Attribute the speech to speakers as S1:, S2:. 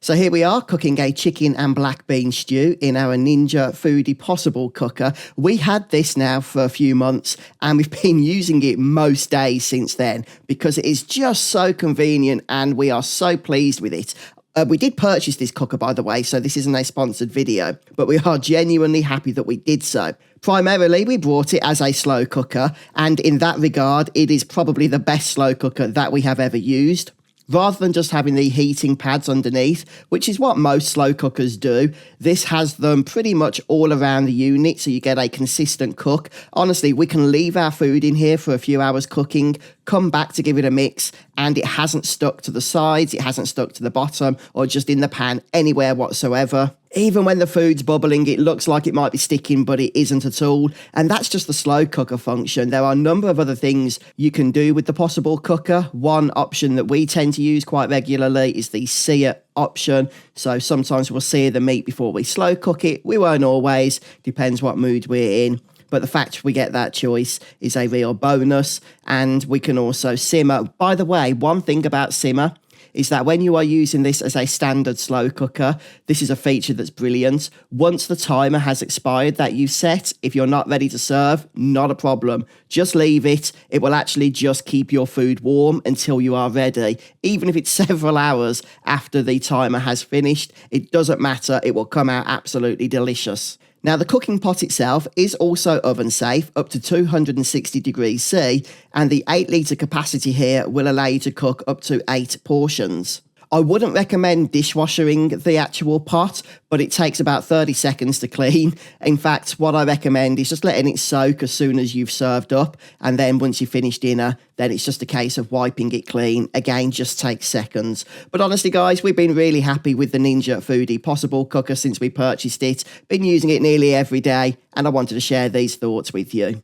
S1: So here we are cooking a chicken and black bean stew in our Ninja Foodi Possible Cooker. We had this now for a few months and we've been using it most days since then because it is just so convenient and we are so pleased with it. We did purchase this cooker, by the way, so this isn't a sponsored video, but we are genuinely happy that we did so. Primarily, we bought it as a slow cooker, and in that regard, it is probably the best slow cooker that we have ever used. Rather than just having the heating pads underneath, which is what most slow cookers do, this has them pretty much all around the unit, so you get a consistent cook. Honestly, we can leave our food in here for a few hours cooking, come back to give it a mix, and it hasn't stuck to the sides, it hasn't stuck to the bottom, or just in the pan anywhere whatsoever. Even when the food's bubbling, it looks like it might be sticking, but it isn't at all. And that's just the slow cooker function. There are a number of other things you can do with the Possible Cooker. One option that we tend to use quite regularly is the sear option. So sometimes we'll sear the meat before we slow cook it. We won't always, depends what mood we're in. But the fact we get that choice is a real bonus. And we can also simmer. By the way, one thing about simmer is that when you are using this as a standard slow cooker, this is a feature that's brilliant. Once the timer has expired that you set, if you're not ready to serve, not a problem. Just leave it. It will actually just keep your food warm until you are ready. Even if it's several hours after the timer has finished, it doesn't matter. It will come out absolutely delicious. Now, the cooking pot itself is also oven safe up to 260 degrees C, and the 8-litre capacity here will allow you to cook up to 8 portions. I wouldn't recommend dishwashering the actual pot, but it takes about 30 seconds to clean. In fact, what I recommend is just letting it soak as soon as you've served up, and then once you finish dinner, then it's just a case of wiping it clean. Again, just takes seconds. But honestly, guys, we've been really happy with the Ninja Foodi Possible Cooker since we purchased it. Been using it nearly every day, and I wanted to share these thoughts with you.